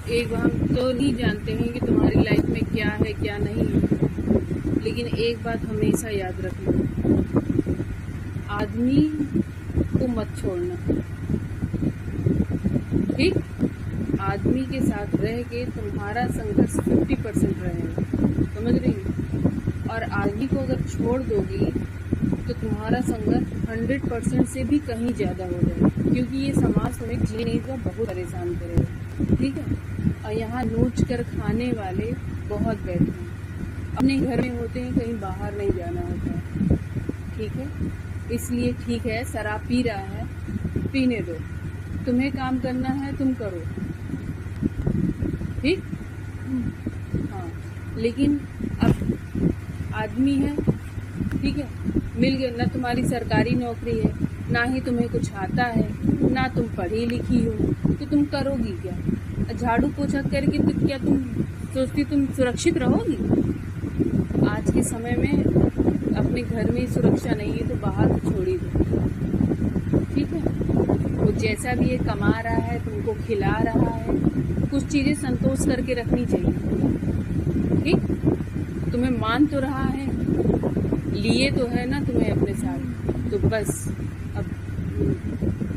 एक हम तो नहीं जानते हैं कि तुम्हारी लाइफ में क्या है क्या नहीं है, लेकिन एक बात हमेशा याद रखना, आदमी को मत छोड़ना, ठीक। आदमी के साथ रह के तुम्हारा संघर्ष 50% रहेगा, समझ रही हो। और आदमी को अगर छोड़ दोगी तो तुम्हारा संघर्ष 100% से भी कहीं ज़्यादा हो जाएगा, क्योंकि ये समाज तुम्हें जीने का बहुत परेशान करेगा, ठीक है। और यहाँ नोच कर खाने वाले बहुत बैठे हैं, अपने घर में होते हैं, कहीं बाहर नहीं जाना होता है, ठीक है। इसलिए ठीक है, शराब पी रहा है, पीने दो, तुम्हें काम करना है तुम करो, ठीक। हाँ, लेकिन अब आदमी है, ठीक है, मिल गया ना, तुम्हारी सरकारी नौकरी है, ना ही तुम्हें कुछ आता है, ना तुम पढ़ी लिखी हो, तो तुम करोगी क्या? झाड़ू पोछा करके तो क्या तुम सोचती तुम सुरक्षित रहोगी? आज के समय में अपने घर में सुरक्षा नहीं है तो बाहर छोड़ी दो, ठीक है। वो जैसा भी ये कमा रहा है, तुमको खिला रहा है, कुछ चीज़ें संतोष करके रखनी चाहिए, ठीक। तुम्हें मान तो रहा है, लिए तो है ना तुम्हें अपने साथ, तो बस अब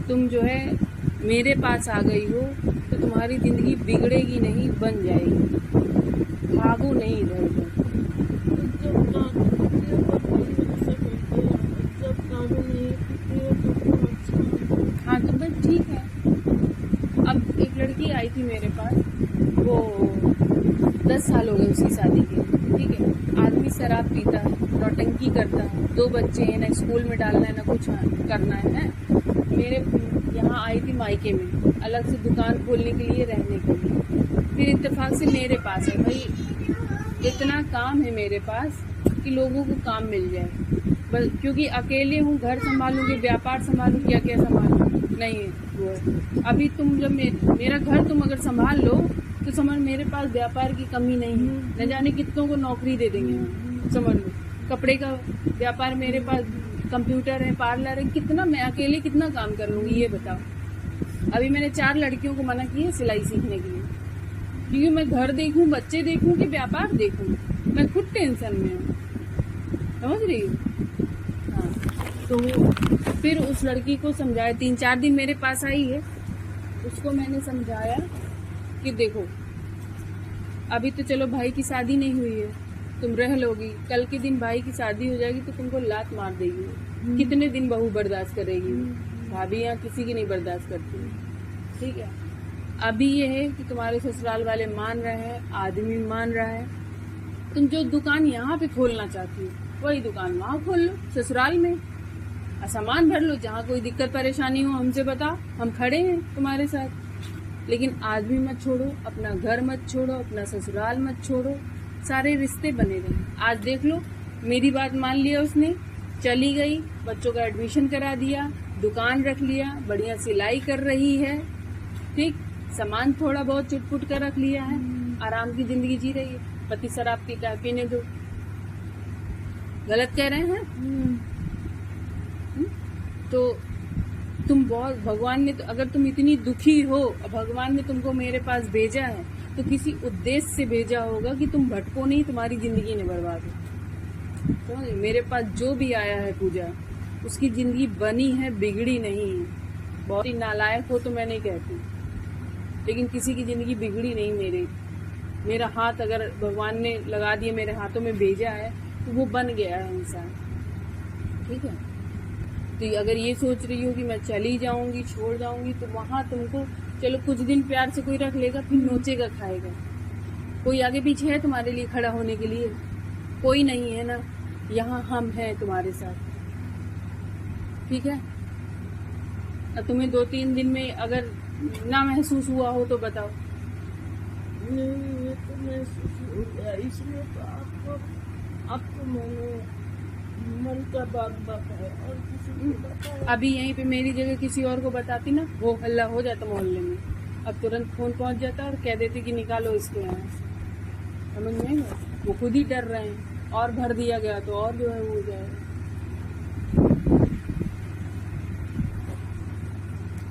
तुम जो है मेरे पास आ गई हो तो तुम्हारी ज़िंदगी बिगड़ेगी नहीं, बन जाएगी। भागो नहीं इधर उधर। हाँ तो बस ठीक है। अब एक लड़की आई थी मेरे पास, वो 10 साल हो गए उसकी शादी के, ठीक है। आदमी शराब पीता है, नौटंकी करता है, 2 बच्चे हैं, ना स्कूल में डालना है ना कुछ करना है। मेरे यहाँ आई थी मायके में, अलग से दुकान खोलने के लिए, रहने के लिए, फिर इत्तेफाक से मेरे पास है। भाई इतना काम है मेरे पास कि लोगों को काम मिल जाए, बस क्योंकि अकेले हूँ, घर संभालूंगी, व्यापार संभालूँ, क्या क्या संभालूँ, नहीं वो अभी तुम जब मेरा घर तुम अगर संभाल लो तो समझ मेरे पास व्यापार की कमी नहीं है, न जाने कितनों को नौकरी दे देंगे हम, समझ लो। कपड़े का व्यापार मेरे पास, कंप्यूटर है, पार्लर है, कितना मैं अकेले कितना काम कर लूँगी ये बताओ। अभी मैंने 4 लड़कियों को मना किया सिलाई सीखने के लिए, क्योंकि मैं घर देखूँ, बच्चे देखूँ कि व्यापार देखूँ, मैं खुद टेंशन में हूँ, समझ रही हूँ। हाँ, तो फिर उस लड़की को समझाया, 3-4 दिन मेरे पास आई है, उसको मैंने समझाया कि देखो अभी तो चलो भाई की शादी नहीं हुई है, तुम रह लोगी, कल के दिन भाई की शादी हो जाएगी तो तुमको लात मार देगी, कितने दिन बहू बर्दाश्त करेगी? भाभी यहाँ किसी की नहीं बर्दाश्त करती, ठीक है। अभी ये है कि तुम्हारे ससुराल वाले मान रहे हैं, आदमी मान रहा है, तुम जो दुकान यहाँ पे खोलना चाहती हो वही दुकान वहाँ खोल लो, ससुराल में सामान भर लो, जहाँ कोई दिक्कत परेशानी हो हमसे बताओ, हम खड़े हैं तुम्हारे साथ। लेकिन आदमी मत छोड़ो, अपना घर मत छोड़ो, अपना ससुराल मत छोड़ो, सारे रिश्ते बने रहे। आज देख लो, मेरी बात मान लिया उसने, चली गई, बच्चों का एडमिशन करा दिया, दुकान रख लिया, बढ़िया सिलाई कर रही है, ठीक, सामान थोड़ा बहुत चुटपुट कर रख लिया है, आराम की जिंदगी जी रही है। पति शराब पीता है, पीने दो, गलत कह रहे हैं? तो तुम बहुत, भगवान ने तो, अगर तुम इतनी दुखी हो, भगवान ने तुमको मेरे पास भेजा है तो किसी उद्देश्य से भेजा होगा कि तुम भटको नहीं, तुम्हारी जिंदगी न बर्बाद हो। तो मेरे पास जो भी आया है पूजा, उसकी जिंदगी बनी है, बिगड़ी नहीं है। बहुत ही नालायक हो तो मैं नहीं कहती, लेकिन किसी की जिंदगी बिगड़ी नहीं। मेरा हाथ अगर भगवान ने लगा दिया, मेरे हाथों में भेजा है तो वो बन गया है इंसान, ठीक है। तो अगर ये सोच रही हो कि मैं चली जाऊंगी, छोड़ जाऊंगी, तो वहाँ तुमको चलो कुछ दिन प्यार से कोई रख लेगा, फिर नोचेगा, खाएगा। कोई आगे पीछे है तुम्हारे लिए खड़ा होने के लिए? कोई नहीं है ना। यहाँ हम हैं तुम्हारे साथ, ठीक है। अब तुम्हें 2-3 दिन में अगर ना महसूस हुआ हो तो बताओ। नहीं, ये तो महसूस हो गया, इसलिए तो आपको मैंने मन का बात बताया और किसी को बताया। अभी यहीं पे मेरी जगह किसी और को बताती ना, वो हल्ला हो जाता मोहल्ले में, अब तुरंत फोन पहुंच जाता और कह देते कि निकालो इसको यहाँ से, समझ में आएगा? वो खुद ही डर रहे हैं, और भर दिया गया तो और जो है वो हो जाएगा।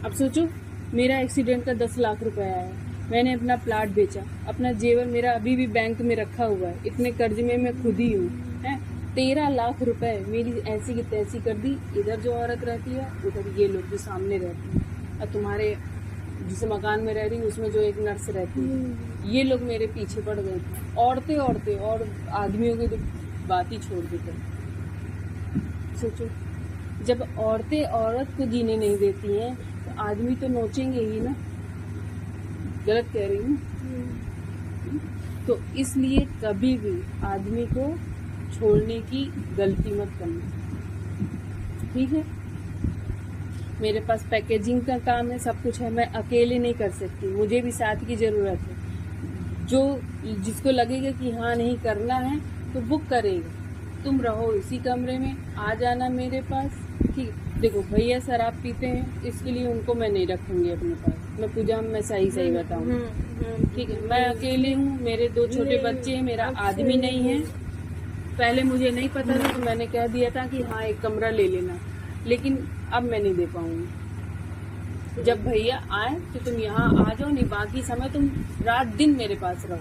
अब सोचो, मेरा एक्सीडेंट का 10 लाख रुपए आया, मैंने अपना प्लाट बेचा, अपना जेवर मेरा अभी भी बैंक में रखा हुआ है, इतने कर्ज में मैं खुद ही हूँ है। 13 लाख रुपए मेरी ऐसी की तैसी कर दी। इधर जो औरत रहती है, उधर ये लोग जो सामने रहती है, और तुम्हारे जिस मकान में रह रही हूँ उसमें जो एक नर्स रहती है, ये लोग मेरे पीछे पड़ गए थे। औरतें और आदमियों की तो बात ही छोड़ देते। सोचो, जब औरतें औरत को जीने नहीं देती हैं तो आदमी तो नोचेंगे ही ना। गलत कह रही हूँ? तो इसलिए कभी भी आदमी को छोड़ने की गलती मत करना, ठीक है। मेरे पास पैकेजिंग का काम है, सब कुछ है, मैं अकेले नहीं कर सकती, मुझे भी साथ की ज़रूरत है। जो जिसको लगेगा कि हाँ नहीं करना है तो वो करेगा। तुम रहो इसी कमरे में, आ जाना मेरे पास, ठीक। देखो भैया शराब पीते हैं, इसके लिए उनको मैं नहीं रखूंगी अपने पास। मैं पूजा में सही बताऊँ, ठीक है। मैं अकेले हूँ, मेरे 2 छोटे बच्चे हैं, मेरा आदमी नहीं है। पहले मुझे नहीं पता था तो मैंने कह दिया था कि हाँ एक कमरा ले लेना, लेकिन अब मैं नहीं दे पाऊंगी। जब भैया आए तो तुम यहाँ आ जाओ, नहीं बाकी समय तुम रात दिन मेरे पास रहो,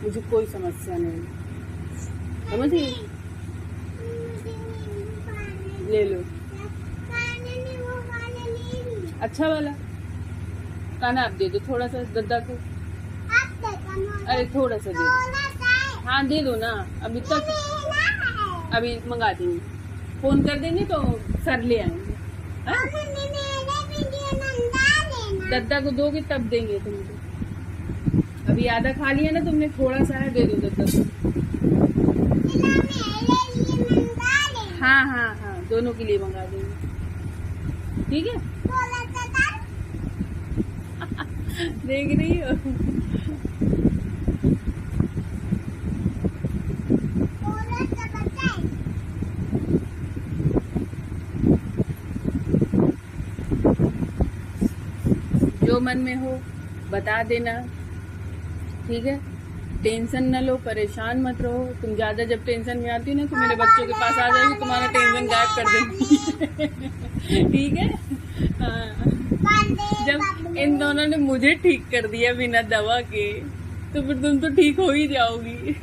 मुझे कोई समस्या नहीं, समझिए। ले लो अच्छा वाला खाना, आप दे दो थोड़ा सा दद्दा को। अरे थोड़ा सा दे दो, हाँ दे दो ना। अभी तक अभी मंगा देंगे, फोन कर देंगे तो सर ले आएंगे। दद्दा को दोगे तब देंगे तुमको। अभी आधा खा लिया ना तुमने, थोड़ा सा है, दे दो दद्दा को। हाँ दोनों के लिए मंगा देंगे, ठीक है। देख रही हो? जो मन में हो बता देना, ठीक है। टेंशन न लो, परेशान मत रहो। तुम ज्यादा जब टेंशन में आती हो ना तो मेरे बच्चों के पास आ जाएगी, तुम्हारा टेंशन गायब कर देंगी। ठीक है। हाँ। जब इन दोनों ने मुझे ठीक कर दिया बिना दवा के, तो फिर तुम तो ठीक हो ही जाओगी।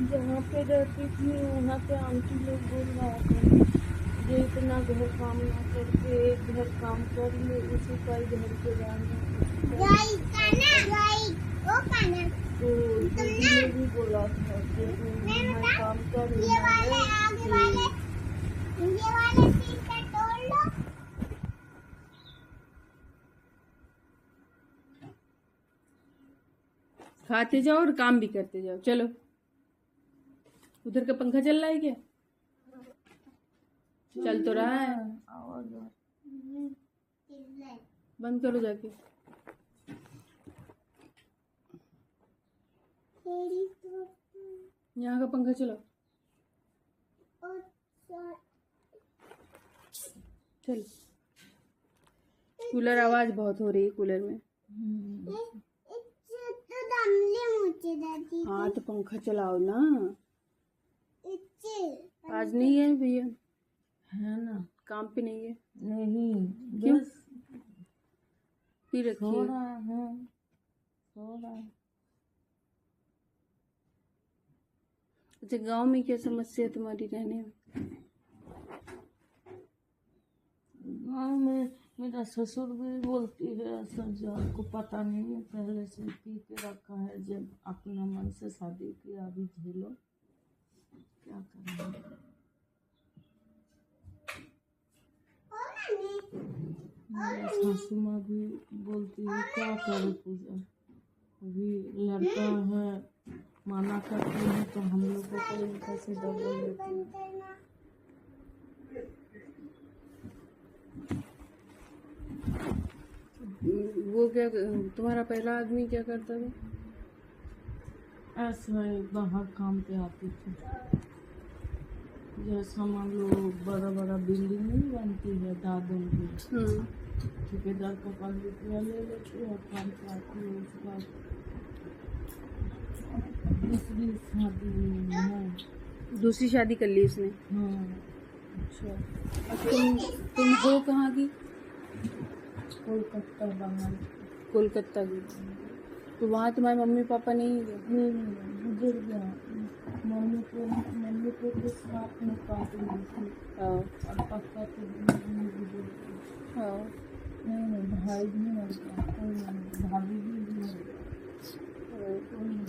जहाँ पे रहती थी वहाँ पे आंटी लोग बोल रहा था जो इतना घर काम ना करके एक घर काम कर ले, उसी का ही घर के रहना। तो दीदी ने भी बोला था कि मैं काम कर खाते जाओ और काम भी करते जाओ। चलो, उधर का पंखा चल रहा है क्या? चल तो रहा है, बंद करो जाके। यहाँ का पंखा चलाओ। चल, कूलर आवाज बहुत हो रही है कूलर में। हाँ तो पंखा चलाओ ना। आज नहीं है भैया, है ना, काम पे नहीं है। नहीं क्यों? बस फिर रखिए। थोड़ा है, अच्छा, गांव में क्या समस्या है तुम्हारी रहने में? गाँव में मेरा ससुर भी बोलती है ऐसा, जो आपको पता नहीं है, पहले से पी के रखा है, जब अपना मन से शादी किया, अभी झेलो, क्या करेंगे। मेरा सासू माँ भी बोलती है क्या करे पूजा, अभी लड़का है, माना करती है तो हम लोग को कोई कैसे डबल लेती है। वो क्या, तुम्हारा पहला आदमी क्या करता था? ऐसा ही बाहर काम पे आती थी, जैसा मान लो बड़ा बड़ा बिल्डिंग नहीं बनती है दादन की, ठेकेदार का 5 रुपया ले लेती है, काम पे आती है, उसके बाद दूसरी शादी में है। दूसरी शादी कर ली उसने। हाँ, अच्छा, अब तुम हो कहाँ की? कोलकाता बंगाल। कोलकाता की। तो वहाँ तुम्हारे मम्मी पापा नहीं है? गुजर गया। मम्मी को तो साथ में काट ली थी हाँ और पापा तो नहीं गुजर गए। हाँ। नहीं, भाई भी मर गया, कोई नहीं, भाभी भी मर गया, कोई नहीं,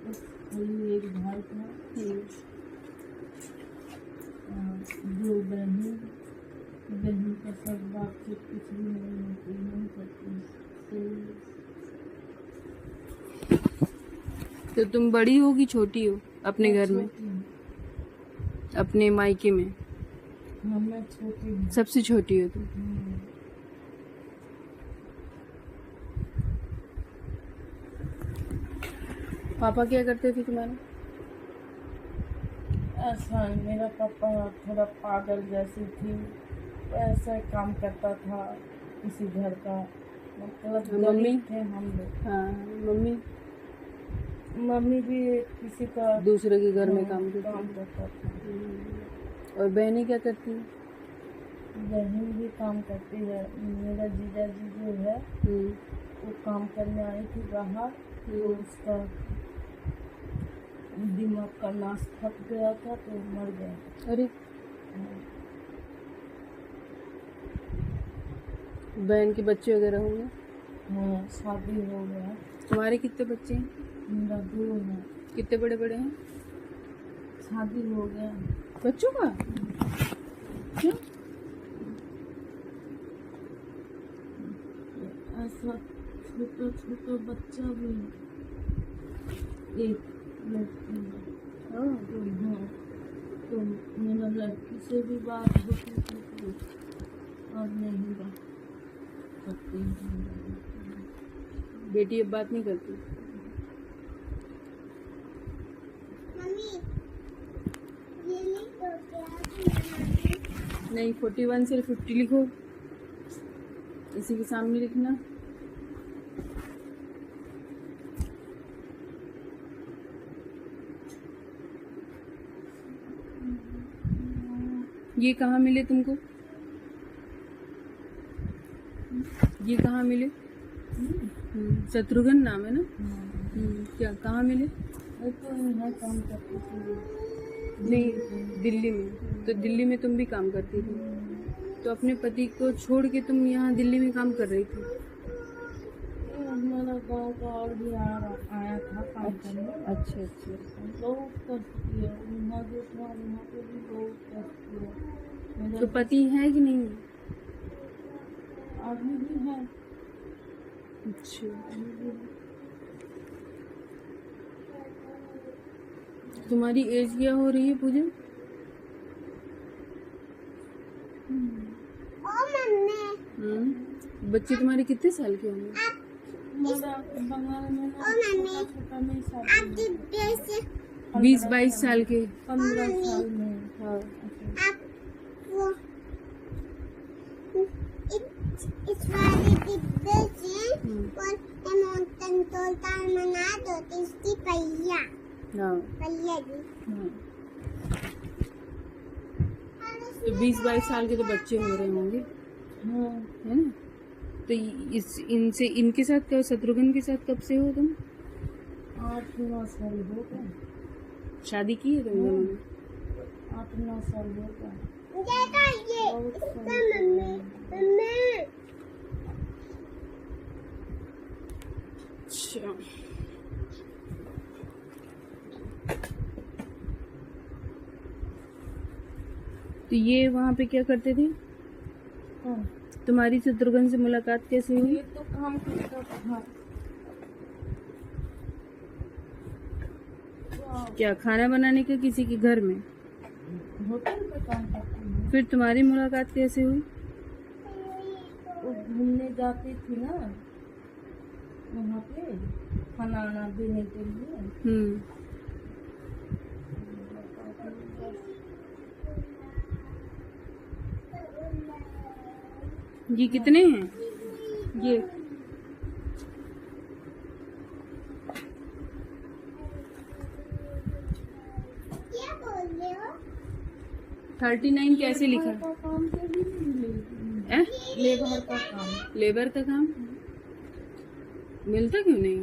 बस खाली एक भाई था। दो बहन का सब बातचीत कुछ भी नहीं करती। तो तुम बड़ी हो कि छोटी हो अपने घर में? अपने मायके में? हाँ, मैं छोटी हूँ। सबसे छोटी हो तुम? पापा क्या करते थे तुम्हारे? ऐसा मेरा पापा थोड़ा पागल जैसी थी, ऐसा काम करता था किसी घर का, मतलब मम्मी? गरीब थे हम लोग। हाँ, मम्मी? मम्मी भी किसी का दूसरे के घर में काम करता करती? था। और बहनें क्या करती हैं? बहन भी काम करती है। मेरा जीजा जी जो है वो काम करने आई थी बाहर, तो उसका दिमाग का नाश फट गया था तो मर गया। अरे, बहन के बच्चे वगैरह होंगे? हाँ, शादी हो गया। तुम्हारे कितने बच्चे हैं? मेरा 2 है। कितने बड़े बड़े हैं? शादी हो गया। बच्चों का? क्यों? ऐसा छोटा छोटा बच्चा भी है, एक लड़की है। हाँ, तो मेरा लड़की से भी बात होती थी तो और नहीं बात करती है। बेटी अब बात नहीं करती? नहीं, 41 से 50 लिखो, इसी के सामने लिखना। ये कहाँ मिले तुमको? ये कहाँ मिले? शत्रुघ्न नाम है ना? क्या कहाँ मिले? वो तो यहाँ काम करती थी। नहीं, दिल्ली में। तो दिल्ली में तुम भी काम करती थी? तो अपने पति को छोड़ के तुम यहाँ दिल्ली में काम कर रही थी? हमारा गांव का और भी आया था काम करने। अच्छा अच्छा। बहुत कष्ट किया वहाँ जो था, वहाँ पे भी बहुत कष्ट किया। तो पति है कि नहीं? अभी भी है। अच्छा। अभी भी है। तुम्हारी एज क्या हो रही है पूजा? बच्चे तुम्हारे कितने साल के होंगे? मेरा बंगाल में छोटा छोटा में शादी 20-22 साल के? 15 साल में। हाँ। तो 20-22 साल के तो बच्चे हो रहे होंगे, है ना? तो इनके साथ क्या, शत्रुघ्न के साथ कब से हो तुम? 8-9 साल हो गए। शादी की है तुम दोनों ने? 8-9 साल हो गए। अच्छा। तो ये वहाँ पे क्या करते थे? तुम्हारी शत्रुघ्न से मुलाकात कैसे हुई? ये तो काम करता था। क्या खाना बनाने का किसी के घर में? होटल पे काम करती हूँ। फिर तुम्हारी मुलाकात कैसे हुई? वो घूमने जाती थी ना वहाँ पे खाना आना देने के लिए। ये कितने हैं? ये 39 कैसे लिखा? का काम पे भी नहीं मिलेगी। है लेबर का काम लेबर का काम मिलता क्यों नहीं?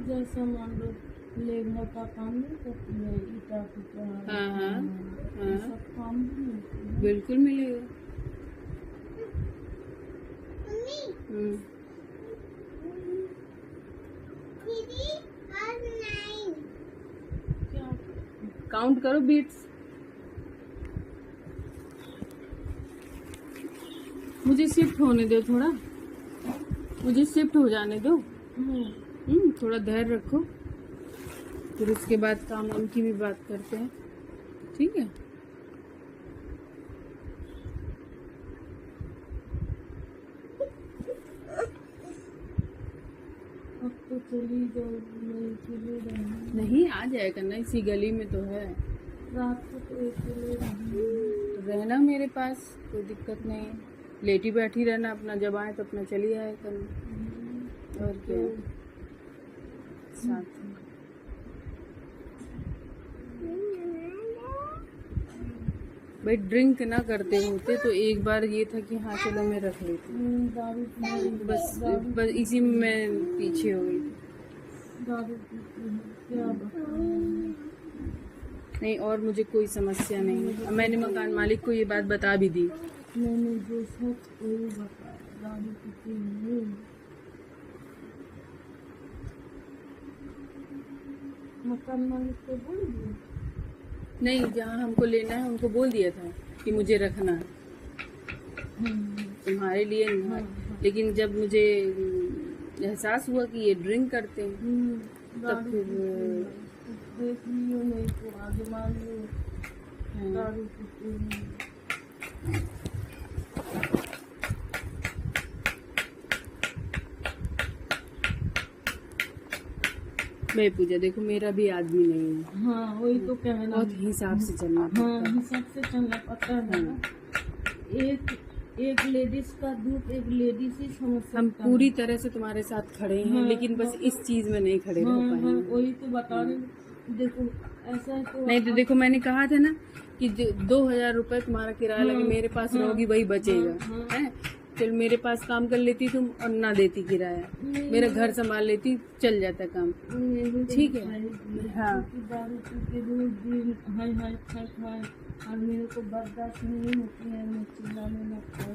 जैसे मान लो लेबर का काम नहीं करती है, ईटा पीटा हाँ हाँ ये हाँ, सब काम भी मिलते हैं। बिल्कुल मिलेगा। हम्म, क्या काउंट करो बीट्स। मुझे शिफ्ट होने दो थोड़ा, मुझे शिफ्ट हो जाने दो। थोड़ा धैर्य रखो, फिर उसके बाद काम वाम की भी बात करते हैं, ठीक है? अब तो चली जाओ, मैं अकेले रहूँ। नहीं आ जाएगा ना, इसी गली में तो है। रात को तो अकेले रहूँ। तो रहना मेरे पास, कोई दिक्कत नहीं है। लेटी बैठी रहना, अपना जब आए तो अपना चली आए करना, और क्या साथ में। भाई ड्रिंक ना करते होते तो एक बार ये था कि हाँ चलो मैं रख लेती, दारू पी बस इसी में मैं पीछे हो गई थी। दारू पीती हूँ, क्या बताऊँ। नहीं, और मुझे कोई समस्या नहीं है। मैंने मकान मालिक को ये बात बता भी दी। मैंने जो सच वही बताया, दारू पीती हूँ। मकान मालिक को बोल दिया। नहीं, जहाँ हमको लेना है उनको बोल दिया था कि मुझे रखना है, तुम्हारे लिए नहीं है। लेकिन जब मुझे एहसास हुआ कि ये ड्रिंक करते हैं, तब फिर देख लियो, नहीं तो आगे मान लो दारू पीती हूँ। मैं पूजा देखो, मेरा भी आदमी नहीं है। हाँ वही तो कहना। बहुत हिसाब से चलना हाँ पड़ता है। हिसाब से चलना पड़ता है ना। एक लेडीज का दुख एक लेडीज ही समझ सकता हम है। पूरी तरह से तुम्हारे साथ खड़े हैं, हाँ, लेकिन बस इस चीज में नहीं खड़े रह हाँ, हाँ, पाएंगे। वही तो बता रहे। देखो ऐसा है तो नहीं तो देखो, मैंने कहा था ना कि 2,000 रुपए तुम्हारा किराया लगे, मेरे पास रहोगी वही बचेगा, है? चल मेरे पास काम कर लेती तुम और ना देती किराया, मेरा घर संभाल लेती, चल जाता काम, ठीक है? हाँ दारू पी के रोज दिन हाय हाय खाए खाए और मेरे को बर्दाश्त नहीं होती है, मैं चिल्लाने लगता हूँ।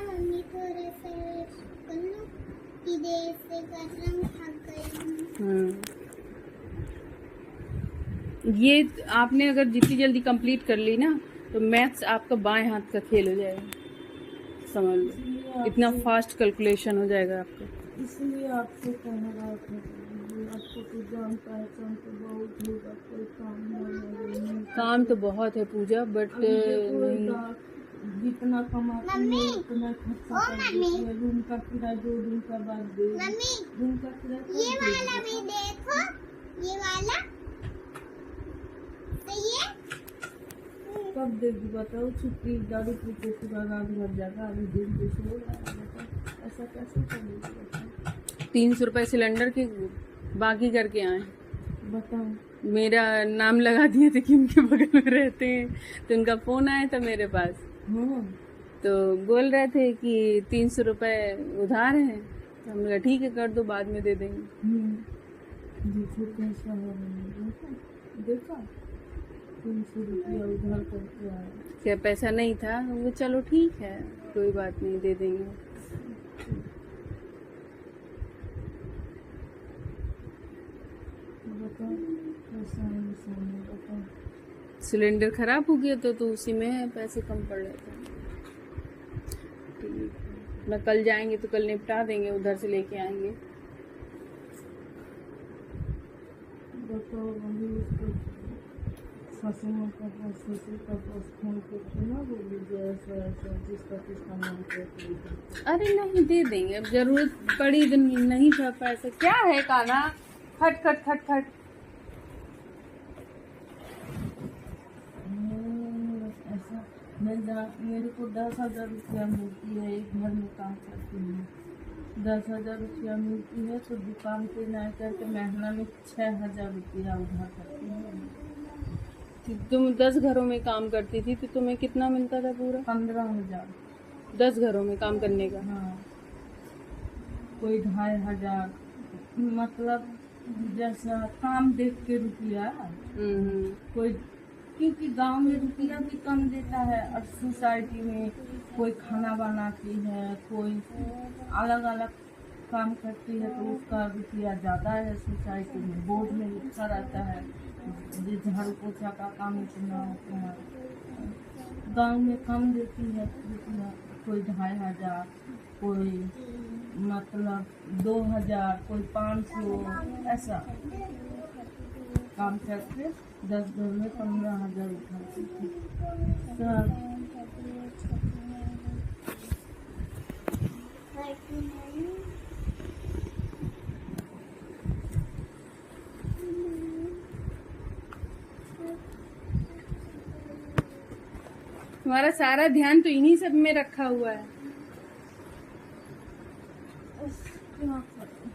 मम्मी थोड़े से कर लो कि देर से कर रहा हूँ, थक गई हूँ। ये आपने अगर जितनी जल्दी कंप्लीट कर ली ना तो मैथ्स आपका बाएं हाथ का खेल हो जाएगा, समझ लो। इतना फास्ट कैलकुलेशन हो जाएगा आपका। इसलिए आपसे कह रहा था, आपको तो जान पहचान तो बहुत होगा, कोई काम नहीं। काम तो बहुत है पूजा, बट नहीं। जितना कमाती है उतना खर्चा कर देती है। रूम का किराया 2 दिन का बाद दे, मम्मी रूम का किराया ये वाला भी देखो, ये वाला सही है। कब देगी बताओ। छुट्टी दारू पी के पूरा रात भर जाएगा, अभी दिन पे सो रहा है, बताओ ऐसा कैसे चलेगी बताओ। 300 रुपए सिलेंडर के बाकी करके आए, बताओ। मेरा नाम लगा दिए थे कि उनके बगल में रहते हैं, तो उनका फोन आया था मेरे पास, हाँ तो बोल रहे थे कि 300 रुपए उधार हैं, तो हमने कहा ठीक है कर दो, बाद में दे देंगे। देखो कैसा हो रहा है, देखा 300 रुपया उधार करके आया। क्या पैसा नहीं था? वो चलो ठीक है, कोई बात नहीं, दे देंगे। बताओ कैसा है इंसान, बताओ। सिलेंडर खराब हो गया तो उसी में है, पैसे कम पड़ रहे थे। ठीक, मैं कल जाएंगे तो कल निपटा देंगे, उधर से लेके आएंगे। बताओ वही उसको सासू माँ का पास, ससुर का पास फोन करके ना बोली जो ऐसा ऐसा जिसका नाम करके। अरे नहीं, दे देंगे, अब जरूरत पड़ी तो नहीं था पैसा। क्या है काना, खट खट खट खट। ऐसा मैं मेरे को 10,000 रुपया मिलती है, एक घर में काम करती हूँ, 10,000 रुपया मिलती है तो दुकान पे ना करके महीना में 6,000 रुपया उधार करती है। तुम 10 घरों में काम करती थी तो तुम्हें कितना मिलता था पूरा? 15,000। 10 घरों में काम करने का? हाँ, कोई 2,500, मतलब जैसा काम देख के रुपया। कोई, क्योंकि गांव में रुपया भी कम देता है और सोसाइटी में कोई खाना बनाती है, कोई अलग अलग काम करती है तो उसका रुपया ज़्यादा है। सोसाइटी में बोर्ड में लिखा रहता है जो झाड़ू पोछा का काम इतना होता है। गांव में कम देती है रुपया, कोई 2,500, कोई मतलब 2,000, कोई 500, ऐसा काम करके 10 घर में 15,000 उठाती थी। सब तुम्हारा सारा ध्यान तो इन्हीं सब में रखा हुआ है। क्या करें,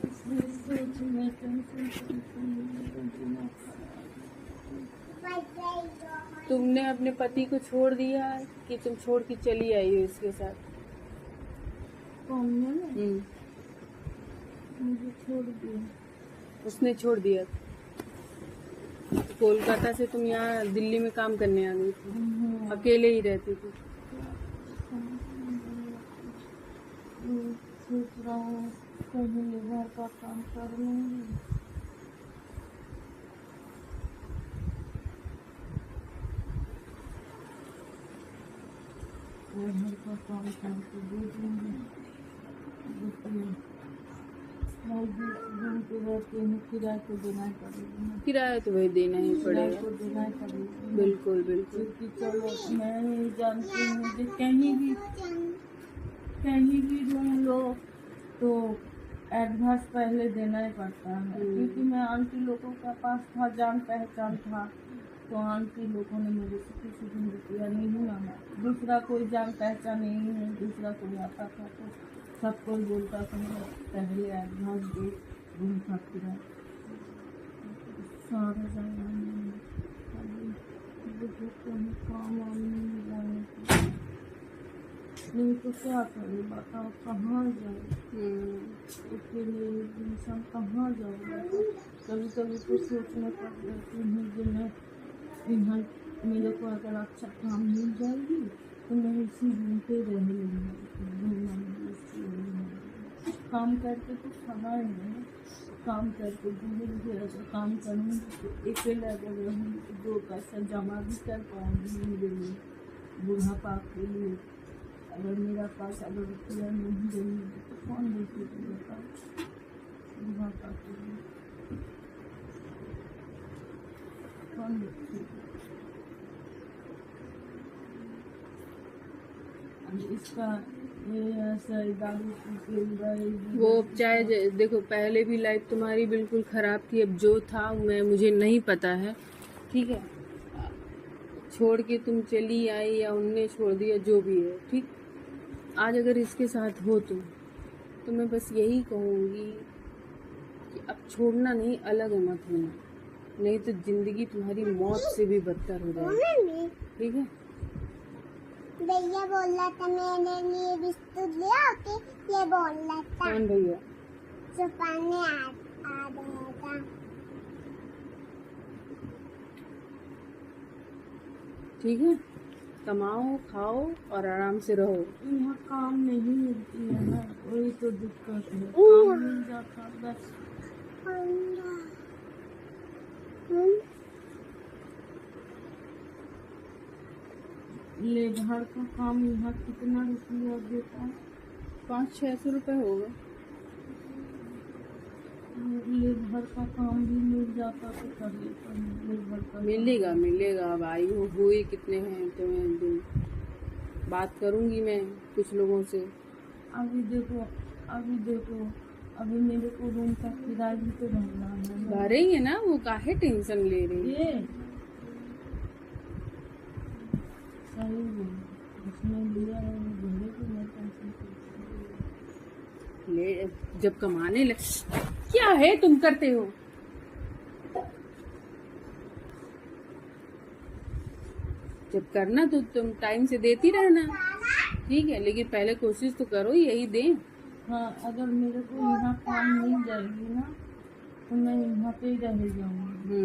इसलिए सोच में टेंशन। तुमने अपने पति को छोड़ दिया कि तुम छोड़ के चली आई हो इसके साथ? कौन मैंने? मुझे छोड़ दिया। उसने छोड़ दिया। कोलकाता से तुम यहाँ दिल्ली में काम करने आ गई थी, अकेले ही रहती थी। सोच रहा हूँ कहीं घर का काम कर लूँगी। घर का काम करके दे दूँगी। घूम के रहते हैं, किराया तो देना ही पड़ेगा। किराया तो वही देना ही पड़ेगा। तो देना ही पड़ेगा। बिल्कुल बिल्कुल। क्योंकि चलो मैं नहीं जानती हूँ कि कहीं भी रूम लो तो एडवांस पहले देना ही पड़ता है। क्योंकि मैं आंटी लोगों का पास था, जान पहचान था, तो आंटी लोगों ने मेरे से किसी दिन रुपया नहीं मांगा। दूसरा कोई जान पहचान नहीं है, दूसरा कोई आता था तो सब कोई बोलता था पहले एडवांस दे रूम का किराया। सारा जमाना काम नहीं जाने, नहीं तो क्या करे, बताओ कहाँ जाए अकेले इंसान, कहाँ जाऊँगा? कभी कभी तो सोचने पड़ जाती हूँ कि मैं यहाँ मेरे को अगर अच्छा काम मिल जाएगी तो मैं इसी रूम पे रह लूँगी। काम करके तो खाना ही है, काम करके दूर अगर काम करूँगी तो अकेले अगर रहूँगी तो 2 पैसा जमा भी कर पाऊँगी मेरे लिए बुढ़ापा के लिए। अगर मेरा पास अगर रुपया नहीं रहेगी तो कौन देखेगी बताओ बुढ़ापा के लिए, कौन देखेगी? इसका वो चाहे देखो, पहले भी लाइफ तुम्हारी बिल्कुल खराब थी। अब जो था मुझे नहीं पता है, ठीक है। छोड़ के तुम चली आई या उनने छोड़ दिया, जो भी है, ठीक। आज अगर इसके साथ हो तुम, तो मैं बस यही कहूँगी कि अब छोड़ना नहीं, अलग मत होना, नहीं तो जिंदगी तुम्हारी मौत से भी बदतर हो जाएगी, ठीक है। भैया बोल रहा था मेरे लिए बिस्कुट ले आओ, ये बोल रहा था। कौन भैया? सुपाने आ रहा था। ठीक है, कमाओ, खाओ और आराम से रहो। यहाँ काम नहीं मिलती है ना, वही तो दिक्कत है। काम मिल जाता बस। लेबर का काम यहाँ कितना रुपया देता है? 500-600 रुपये होगा। लेबर का काम भी मिल जाता तो कर लेता हूँ। लेबर का मिलेगा। अब आई हो, हुए कितने हैं तुम्हें दिन, बात करूंगी मैं कुछ लोगों से। अभी देखो अभी मेरे को रूम का किराया भी तो भरना है। भरेंगे ना, वो काहे टेंशन ले रही है? ये सही है, उसने लिया है, भरे को मैं टेंशन करती हूँ। ले जब कमाने लग, क्या है तुम करते हो? जब करना तो तुम टाइम से देती रहना, ठीक है, लेकिन पहले कोशिश तो करो यही दें। हाँ, अगर मेरे को यहाँ काम मिल जाएगी ना तो मैं यहाँ पे ही रह जाऊंगी।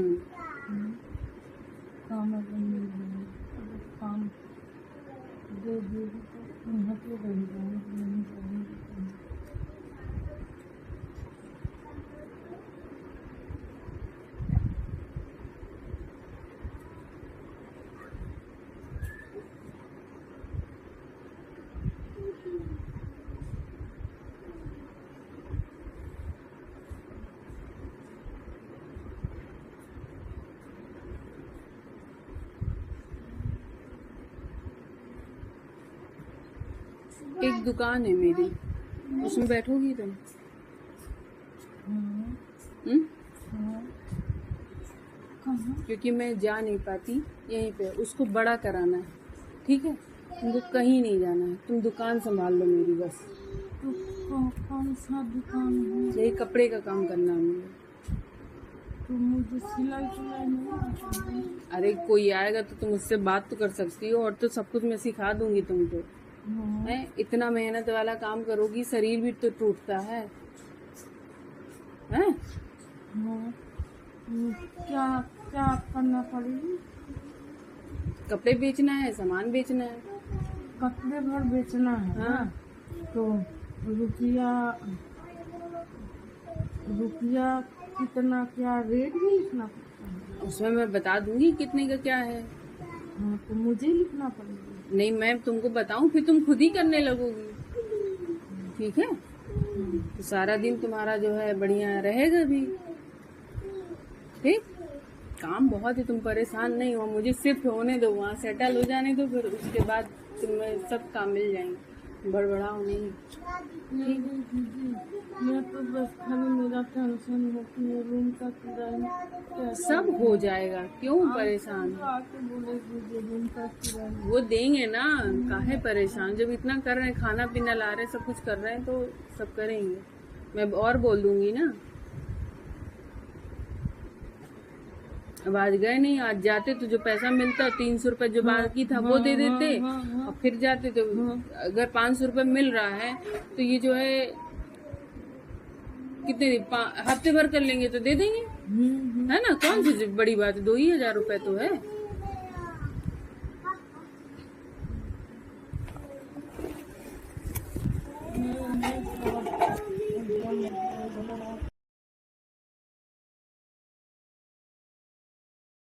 काम अगर मिल जाएगी, अगर काम दे देगी तो यहाँ पे रह जाऊंगी, नहीं जाऊंगी कहीं। एक दुकान है मेरी, उसमें बैठोगी तुम? हाँ, हम्म? हाँ। कहाँ? क्योंकि मैं जा नहीं पाती, यहीं पे उसको बड़ा कराना है, ठीक है? तुमको कहीं नहीं जाना है, तुम दुकान संभाल लो मेरी बस। तो कौन सा दुकान है? यही कपड़े का काम करना है मुझे। तो मुझे सिलाई सिलाई नहीं आता है। अरे कोई आएगा तो तुम उससे बात तो कर सकती हो, और तो सब कुछ मैं सिखा दूंगी तुमको। हाँ, है इतना मेहनत वाला काम करोगी, शरीर भी तो टूटता है? हैं? हाँ। क्या क्या करना पड़ेगी? कपड़े बेचना है, सामान बेचना है। कपड़े भर बेचना है ना? हाँ। तो रुपया रुपया कितना, क्या रेट भी लिखना पड़ता है? उसमें मैं बता दूंगी कितने का क्या है। हाँ, तो मुझे लिखना पड़ेगा। नहीं, मैं तुमको बताऊं फिर तुम खुद ही करने लगोगी, ठीक है? तो सारा दिन तुम्हारा जो है बढ़िया रहेगा भी, ठीक? काम बहुत है, तुम परेशान नहीं हो, मुझे शिफ्ट होने दो, वहाँ सेटल हो जाने दो, फिर उसके बाद तुम्हें सब काम मिल जाएंगे, बड़बड़ाओ नहीं। नहीं दीदी, मैं तो बस खाली मेरा टेंशन है कि ये रूम का किराया कैसे सब हो जाएगा, क्यों परेशान? आके बोले दीजिए रूम का किराया। वो देंगे ना, काहे परेशान? जब इतना कर रहे हैं, खाना पीना ला रहे हैं, सब कुछ कर रहे हैं, तो सब करेंगे। मैं और बोल दूंगी ना। अब आज गए नहीं, आज जाते तो जो पैसा मिलता 300 रुपए जो बाकी था वो दे देते, और फिर जाते तो अगर 500 रुपए मिल रहा है तो ये जो है कितने हफ्ते भर कर लेंगे तो दे देंगे, है ना? कौन सी बड़ी बात है, 2,000 रुपए तो है। मैं